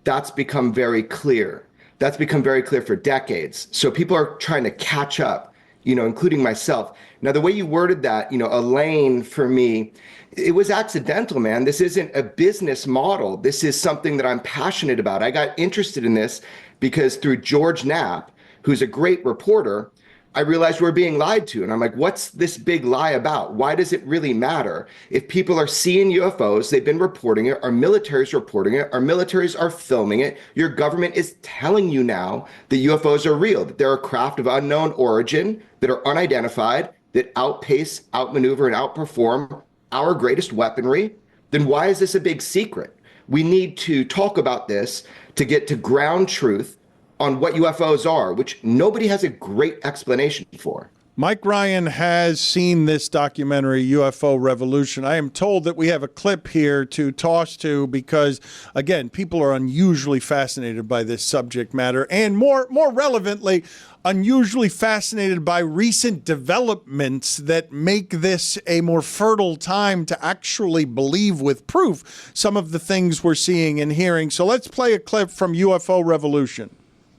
S16: That's become very clear. That's become very clear for decades. So people are trying to catch up, including myself. Now, the way you worded that, a lane for me, it was accidental, man. This isn't a business model. This is something that I'm passionate about. I got interested in this because through George Knapp, who's a great reporter, I realized we're being lied to. And I'm like, what's this big lie about? Why does it really matter? If people are seeing UFOs, they've been reporting it, our military's reporting it, our militaries are filming it, your government is telling you now that UFOs are real, that they're a craft of unknown origin, that are unidentified, that outpace, outmaneuver, and outperform our greatest weaponry, then why is this a big secret? We need to talk about this to get to ground truth on what UFOs are, which nobody has a great explanation for.
S8: Mike Ryan has seen this documentary, UFO Revolution. I am told that we have a clip here to toss to because, again, people are unusually fascinated by this subject matter and more relevantly, unusually fascinated by recent developments that make this a more fertile time to actually believe with proof some of the things we're seeing and hearing. So let's play a clip from UFO Revolution.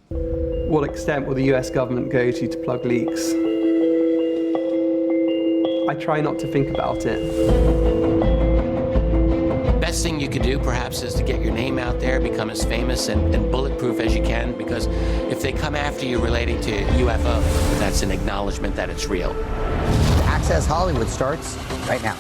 S17: What extent will the US government go to plug leaks? I try not to think about it.
S18: Best thing you could do perhaps is to get your name out there, become as famous and bulletproof as you can, because if they come after you relating to UFO, that's an acknowledgement that it's real.
S19: Access Hollywood starts right now.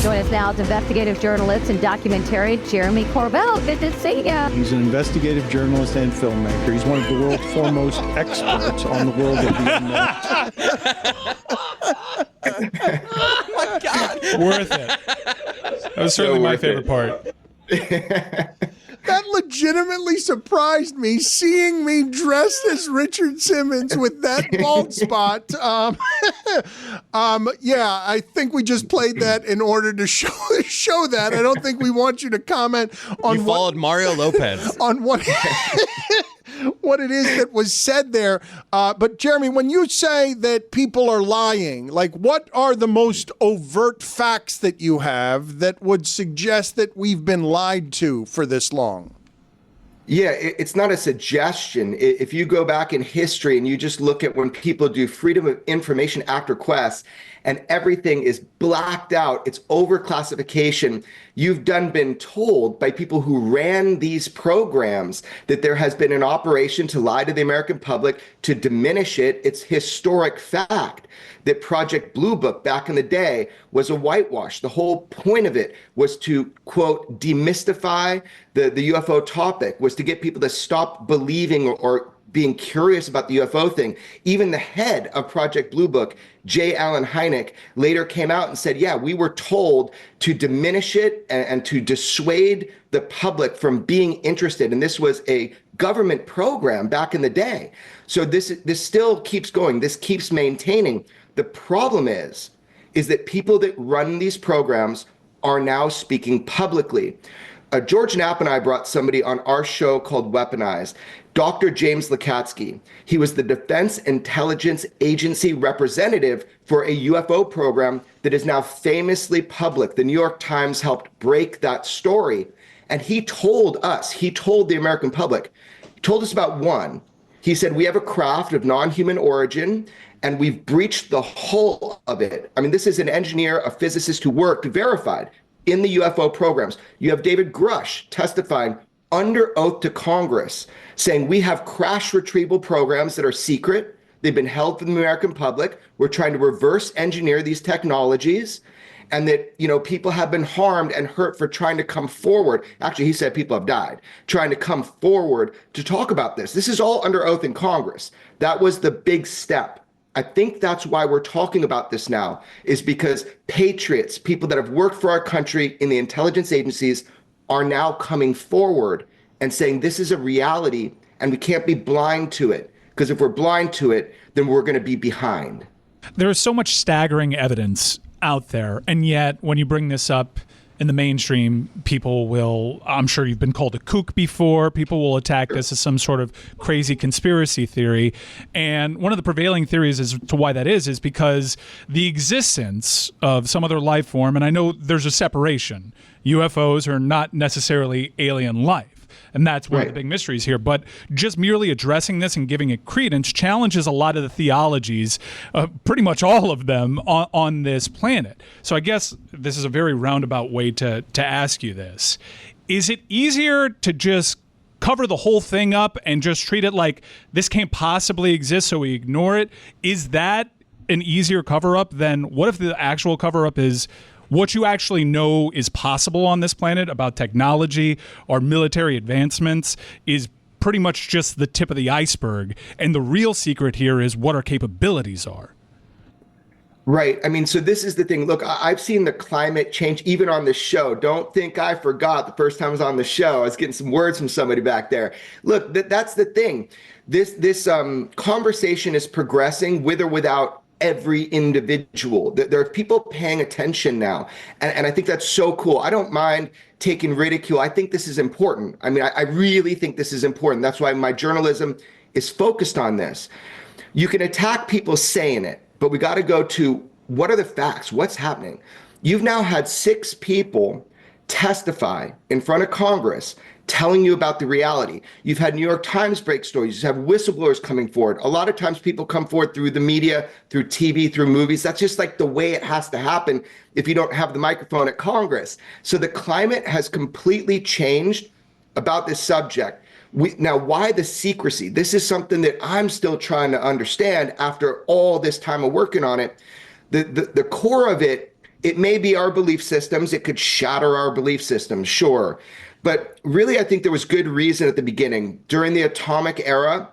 S20: Join us now as investigative journalist and documentarian Jeremy Corbell. Good to see you.
S8: He's an investigative journalist and filmmaker. He's one of the world's foremost experts on the world of the unknown.
S9: Oh my God. Worth it. That was certainly my favorite part.
S8: That legitimately surprised me, seeing me dressed as Richard Simmons with that bald spot. Yeah, I think we just played that in order to show that. I don't think we want you to comment on
S7: you followed Mario Lopez
S8: on what what it is that was said there. But Jeremy, when you say that people are lying, like what are the most overt facts that you have that would suggest that we've been lied to for this long?
S16: Yeah, it's not a suggestion. If you go back in history and you just look at when people do Freedom of Information Act requests and everything is blacked out, it's overclassification, you've been told by people who ran these programs that there has been an operation to lie to the American public, to diminish it. It's historic fact that Project Blue Book back in the day was a whitewash. The whole point of it was to, quote, demystify the UFO topic, was to get people to stop believing or being curious about the UFO thing. Even the head of Project Blue Book, J. Allen Hynek, later came out and said, yeah, we were told to diminish it and to dissuade the public from being interested. And this was a government program back in the day. So this still keeps going. This keeps maintaining. The problem is that people that run these programs are now speaking publicly. George Knapp and I brought somebody on our show called Weaponized, Dr. James Lakatsky. He was the Defense Intelligence Agency representative for a UFO program that is now famously public. The New York Times helped break that story. And he told the American public, he told us about one. He said, we have a craft of non-human origin, and we've breached the hull of it. I mean, this is an engineer, a physicist who worked, verified in the UFO programs. You have David Grush testifying under oath to Congress, saying we have crash retrieval programs that are secret. They've been held from the American public. We're trying to reverse engineer these technologies, and that, people have been harmed and hurt for trying to come forward. Actually, he said people have died trying to come forward to talk about this. This is all under oath in Congress. That was the big step. I think that's why we're talking about this now, is because patriots, people that have worked for our country in the intelligence agencies, are now coming forward and saying this is a reality and we can't be blind to it, because if we're blind to it, then we're going to be behind.
S9: There is so much staggering evidence out there, and yet when you bring this up in the mainstream, people will, I'm sure you've been called a kook before, people will attack this as some sort of crazy conspiracy theory. And one of the prevailing theories as to why that is because the existence of some other life form, and I know there's a separation. UFOs are not necessarily alien life. And that's one of the big mysteries here. But just merely addressing this and giving it credence challenges a lot of the theologies, pretty much all of them, on this planet. So I guess this is a very roundabout way to ask you this. Is it easier to just cover the whole thing up and just treat it like this can't possibly exist, so we ignore it? Is that an easier cover-up than what if the actual cover-up is what you actually know is possible on this planet about technology or military advancements is pretty much just the tip of the iceberg, and the real secret here is what our capabilities are?
S16: Right. I mean, so this is the thing. Look, I've seen the climate change even on the show. Don't think I forgot the first time I was on the show. I was getting some words from somebody back there. Look, that's the thing. This conversation is progressing with or without every individual. There are people paying attention now. And I think that's so cool. I don't mind taking ridicule. I think this is important. I mean, I really think this is important. That's why my journalism is focused on this. You can attack people saying it, but we got to go to what are the facts? What's happening? You've now had 6 people testify in front of Congress telling you about the reality. You've had New York Times break stories. You have whistleblowers coming forward. A lot of times people come forward through the media, through TV, through movies. That's just like the way it has to happen if you don't have the microphone at Congress. So the climate has completely changed about this subject. Now, why the secrecy? This is something that I'm still trying to understand after all this time of working on it. The core of it, it may be our belief systems. It could shatter our belief systems, sure. But really, I think there was good reason at the beginning. During the atomic era,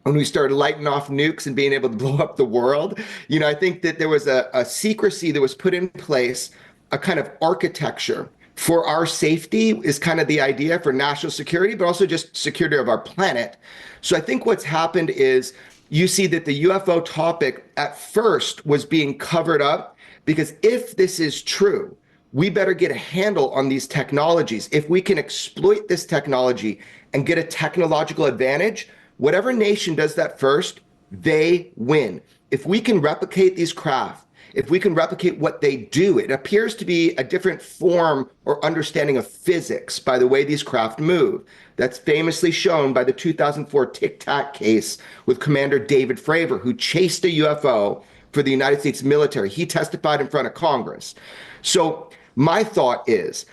S16: when we started lighting off nukes and being able to blow up the world, I think that there was a secrecy that was put in place, a kind of architecture for our safety is kind of the idea for national security, but also just security of our planet. So I think what's happened is you see that the UFO topic at first was being covered up because if this is true, we better get a handle on these technologies. If we can exploit this technology and get a technological advantage, whatever nation does that first, they win. If we can replicate these craft, if we can replicate what they do, it appears to be a different form or understanding of physics by the way these craft move. That's famously shown by the 2004 Tic Tac case with Commander David Fravor, who chased a UFO for the United States military. He testified in front of Congress. So my thought is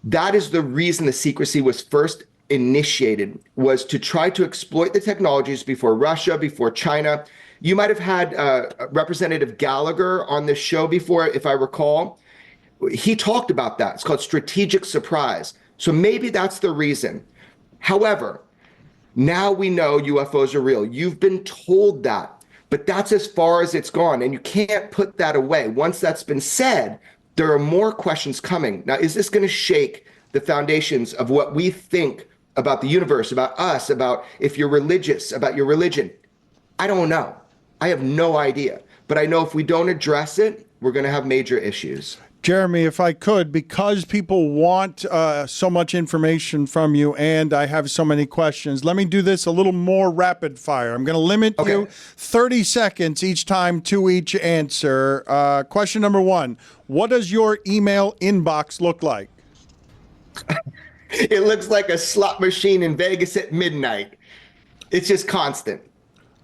S16: that is the reason the secrecy was first initiated, was to try to exploit the technologies before Russia, before China. You might have had Representative Gallagher on this show before, if I recall. He talked about that. It's called strategic surprise. So maybe that's the reason. However, now we know UFOs are real. You've been told that, but that's as far as it's gone, and you can't put that away. Once that's been said, there are more questions coming. Now, is this going to shake the foundations of what we think about the universe, about us, about if you're religious, about your religion? I don't know. I have no idea. But I know if we don't address it, we're going to have major issues.
S8: Jeremy, if I could, because people want so much information from you and I have so many questions, let me do this a little more rapid fire. I'm going to limit you 30 seconds each time to each answer. Question number 1, what does your email inbox look like?
S16: It looks like a slot machine in Vegas at midnight. It's just constant.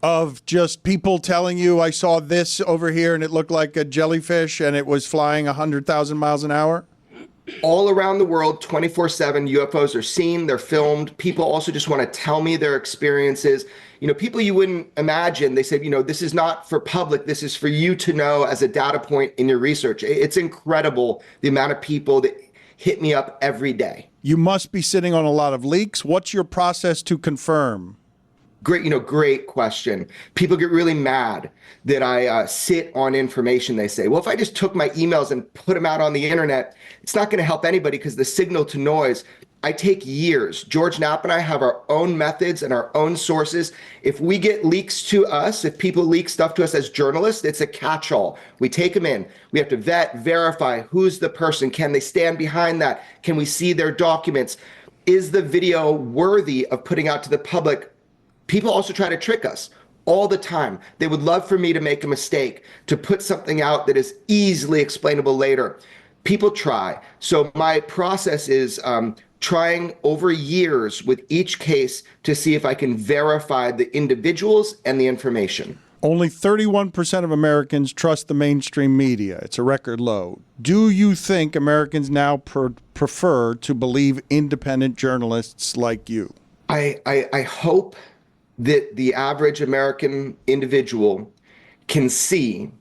S8: Of just people telling you, I saw this over here and it looked like a jellyfish and it was flying 100,000 miles an hour?
S16: All around the world, 24/7, UFOs are seen, they're filmed. People also just want to tell me their experiences. People you wouldn't imagine, they say, this is not for public, this is for you to know as a data point in your research. It's incredible the amount of people that hit me up every day.
S8: You must be sitting on a lot of leaks. What's your process to confirm?
S16: Great question. People get really mad that I sit on information. They say, well, if I just took my emails and put them out on the internet, it's not going to help anybody because the signal to noise, I take years. George Knapp and I have our own methods and our own sources. If we get leaks to us, if people leak stuff to us as journalists, it's a catch-all. We take them in. We have to vet, verify who's the person. Can they stand behind that? Can we see their documents? Is the video worthy of putting out to the public? People also try to trick us all the time. They would love for me to make a mistake, to put something out that is easily explainable later. People try. So my process is trying over years with each case to see if I can verify the individuals and the information.
S8: Only 31% of Americans trust the mainstream media. It's a record low. Do you think Americans now prefer to believe independent journalists like you?
S16: I hope that the average American individual can see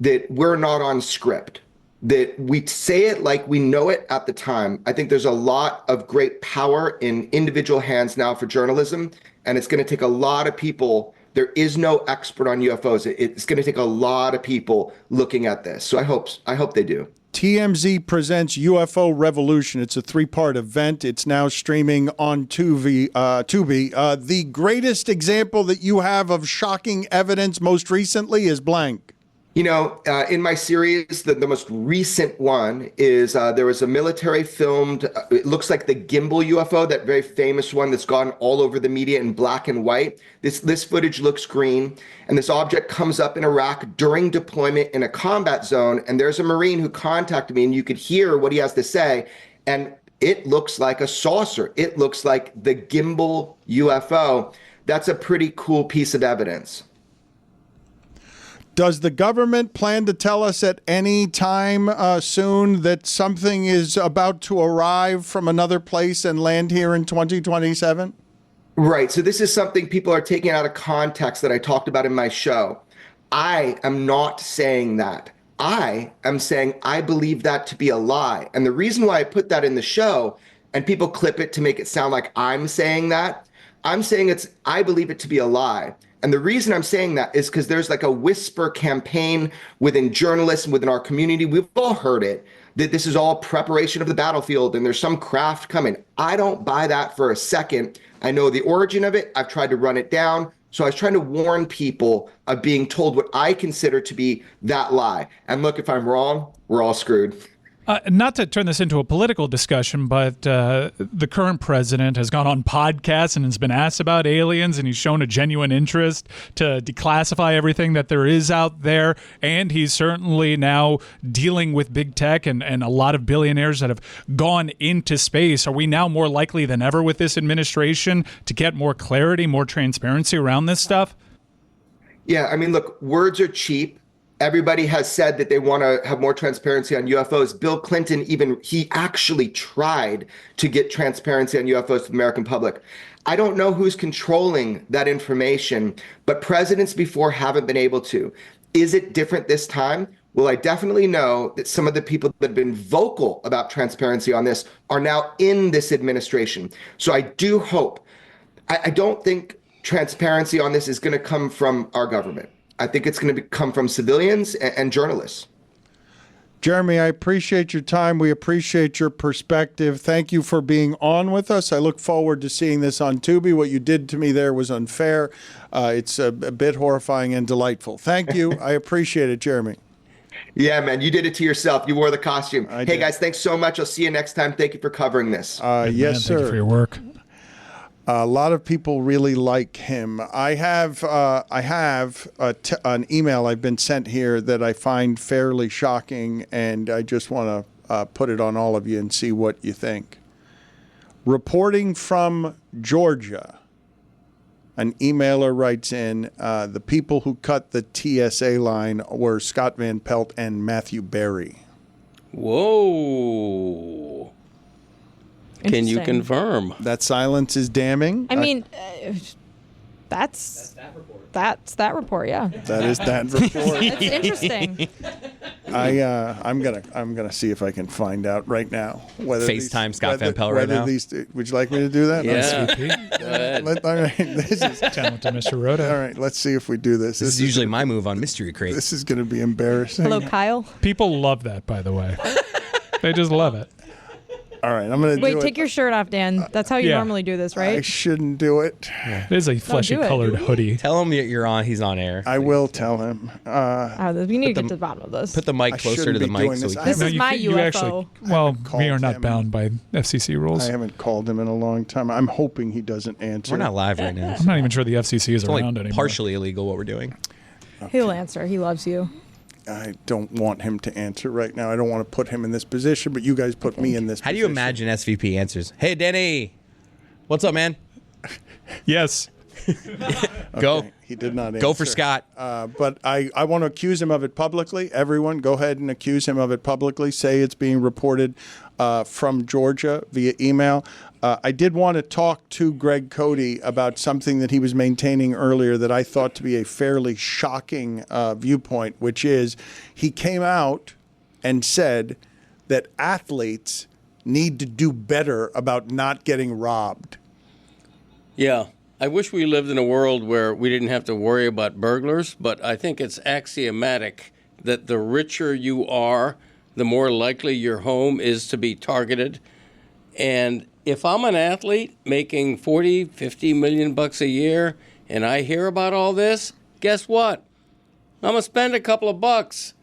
S16: that we're not on script, that we say it like we know it at the time. I think there's a lot of great power in individual hands now for journalism, and it's going to take a lot of people. There is no expert on UFOs. It's going to take a lot of people looking at this. So I hope they do.
S8: TMZ presents UFO Revolution. It's a 3-part event. It's now streaming on Tubi. The greatest example that you have of shocking evidence most recently is blank.
S16: You know, in my series, the most recent one is there was a military filmed, it looks like the gimbal UFO, that very famous one that's gone all over the media in black and white. This footage looks green, and this object comes up in Iraq during deployment in a combat zone, and there's a Marine who contacted me, and you could hear what he has to say, and it looks like a saucer. It looks like the gimbal UFO. That's a pretty cool piece of evidence.
S8: Does the government plan to tell us at any time soon that something is about to arrive from another place and land here in 2027?
S16: Right. So this is something people are taking out of context that I talked about in my show. I am not saying that. I am saying I believe that to be a lie. And the reason why I put that in the show, and people clip it to make it sound like I'm saying that, I'm saying I believe it to be a lie. And the reason I'm saying that is because there's like a whisper campaign within journalists and within our community. We've all heard it, that this is all preparation of the battlefield and there's some craft coming. I don't buy that for a second. I know the origin of it. I've tried to run it down. So I was trying to warn people of being told what I consider to be that lie. And look, if I'm wrong, we're all screwed.
S9: Not to turn this into a political discussion, but the current president has gone on podcasts and has been asked about aliens, and he's shown a genuine interest to declassify everything that there is out there. And he's certainly now dealing with big tech and a lot of billionaires that have gone into space. Are we now more likely than ever with this administration to get more clarity, more transparency around this stuff?
S16: Yeah, I mean, look, words are cheap. Everybody has said that they want to have more transparency on UFOs. Bill Clinton, he actually tried to get transparency on UFOs to the American public. I don't know who's controlling that information, but presidents before haven't been able to. Is it different this time? Well, I definitely know that some of the people that have been vocal about transparency on this are now in this administration. So I do hope. I don't think transparency on this is going to come from our government. I think it's going to come from civilians and journalists.
S8: Jeremy, I appreciate your time. We appreciate your perspective. Thank you for being on with us. I look forward to seeing this on Tubi. What you did to me there was unfair. It's a bit horrifying and delightful. Thank you. I appreciate it, Jeremy.
S16: Yeah, man, you did it to yourself. You wore the costume. Hey, guys, thanks so much. I'll see you next time. Thank you for covering this.
S8: Yes, sir.
S9: Thank you for your work.
S8: A lot of people really like him. I have an email I've been sent here that I find fairly shocking, and I just want to put it on all of you and see what you think. Reporting from Georgia, an emailer writes in, the people who cut the TSA line were Scott Van Pelt and Matthew Berry.
S11: Whoa. Can you confirm?
S8: That silence is damning.
S10: I mean, that's that report. Yeah.
S8: That is that report.
S10: That's interesting.
S8: I'm gonna see if I can find out right now whether
S7: FaceTime Scott Van Pelt right now.
S8: Would you like me to do that?
S11: Yeah.
S8: All right. This is
S9: talented, Mr. Rhoda.
S8: All right. Let's see if we do this.
S7: This is usually my move on Mystery Crate.
S8: This is going to be embarrassing.
S10: Hello, Kyle.
S9: People love that, by the way. They just love it.
S8: All right, I'm going to do it.
S10: Wait, take your shirt off, Dan. That's how you normally do this, right?
S8: I shouldn't do it.
S9: It is a fleshy-colored hoodie.
S7: Tell him that you're on. He's on air.
S8: I will tell him.
S10: We need to get to the bottom of this.
S7: Put the mic closer to the mic. So
S10: this is my UFO.
S9: We are not bound by FCC rules.
S8: I haven't called him in a long time. I'm hoping he doesn't answer.
S7: We're not live right now.
S9: I'm not even sure the FCC is around anymore.
S7: Partially illegal what we're doing.
S10: He'll answer. He loves you.
S8: I don't want him to answer right now. I don't want to put him in this position, but you guys put me in this
S7: How
S8: position.
S7: do you imagine SVP answers? Hey, Denny. What's up, man?
S9: Yes.
S7: Go.
S8: Okay, he did not answer.
S7: Go for Scott.
S8: But I want to accuse him of it publicly. Everyone, go ahead and accuse him of it publicly. Say it's being reported from Georgia via email. I did want to talk to Greg Cody about something that he was maintaining earlier that I thought to be a fairly shocking viewpoint, which is he came out and said that athletes need to do better about not getting robbed.
S11: Yeah. I wish we lived in a world where we didn't have to worry about burglars, but I think it's axiomatic that the richer you are, the more likely your home is to be targeted. And if I'm an athlete making 40, 50 million bucks a year and I hear about all this, guess what? I'm going to spend a couple of bucks,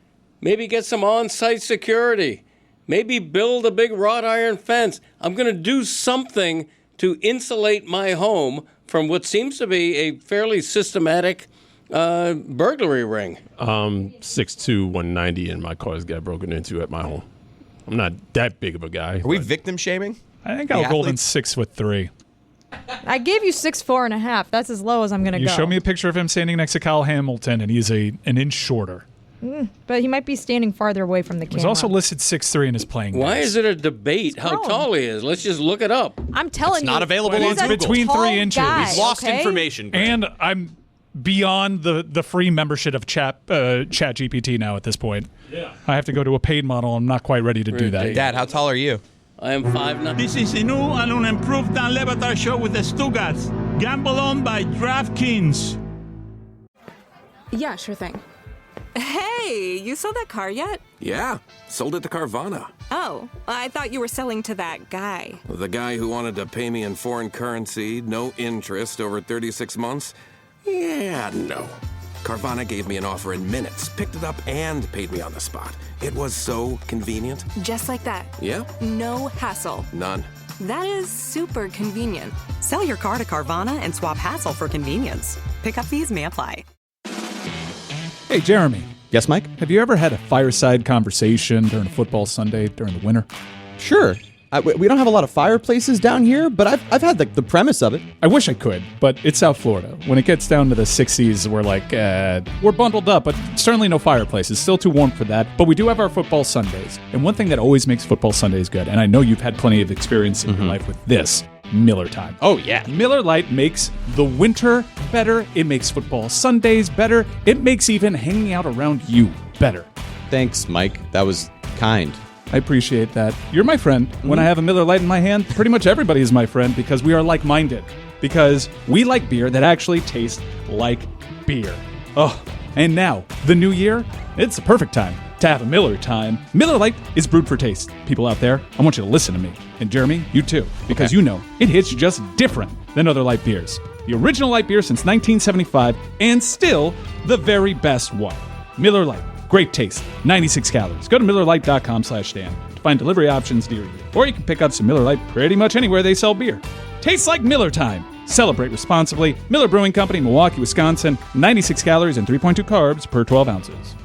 S11: maybe get some on-site security, maybe build a big wrought iron fence. I'm going to do something to insulate my home from what seems to be a fairly systematic burglary ring.
S21: 6'2", 190, and my cars got broken into at my home. I'm not that big of a guy.
S7: Are we victim shaming?
S9: I think Al Golden's 6'3".
S10: I gave you 6'4.5". That's as low as I'm going to go.
S9: You show me a picture of him standing next to Kyle Hamilton, and he's an inch shorter.
S10: But he might be standing farther away from the camera.
S9: He's also listed 6'3" in his playing
S11: Why
S9: days.
S11: is it a debate how tall he is? Let's just look it up.
S10: I'm telling you.
S9: It's not available
S10: he's
S9: on
S10: a
S9: Google. Between
S10: tall
S9: 3 inches.
S10: guy,
S9: We've lost
S10: okay?
S9: information. And I'm beyond the free membership of ChatGPT now at this point. Yeah. I have to go to a paid model. I'm not quite ready to do that.
S7: Dad, how tall are you?
S11: I am 5'9".
S6: This is a new and unimproved Dan Le Batard show with the Stugotz. Gamble on by DraftKings.
S13: Yeah, sure thing. Hey, you sold that car yet?
S22: Yeah, sold it to Carvana.
S13: Oh, I thought you were selling to that guy.
S22: The guy who wanted to pay me in foreign currency, no interest, over 36 months? Yeah, no. Carvana gave me an offer in minutes, picked it up, and paid me on the spot. It was so convenient.
S13: Just like that.
S22: Yeah?
S13: No hassle.
S22: None.
S13: That is super convenient.
S14: Sell your car to Carvana and swap hassle for convenience. Pickup fees may apply.
S9: Hey, Jeremy.
S12: Yes, Mike?
S9: Have you ever had a fireside conversation during a football Sunday during the winter?
S12: Sure. We don't have a lot of fireplaces down here, but I've had the premise of it.
S9: I wish I could, but it's South Florida. When it gets down to the 60s, we're like, we're bundled up, but certainly no fireplaces. Still too warm for that. But we do have our football Sundays. And one thing that always makes football Sundays good, and I know you've had plenty of experience in your life with this, Miller time.
S12: Oh, yeah.
S9: Miller Lite makes the winter better. It makes football Sundays better. It makes even hanging out around you better.
S12: Thanks, Mike. That was kind.
S9: I appreciate that. You're my friend. When I have a Miller Lite in my hand, pretty much everybody is my friend because we are like-minded. Because we like beer that actually tastes like beer. Oh, and now, the new year, it's the perfect time to have a Miller time. Miller Lite is brewed for taste. People out there, I want you to listen to me. And Jeremy, you too. Because you know, it hits just different than other light beers. The original light beer since 1975, and still the very best one. Miller Lite. Great taste, 96 calories. Go to MillerLite.com/Dan to find delivery options near you. Or you can pick up some Miller Lite pretty much anywhere they sell beer. Tastes like Miller time. Celebrate responsibly. Miller Brewing Company, Milwaukee, Wisconsin. 96 calories and 3.2 carbs per 12 ounces.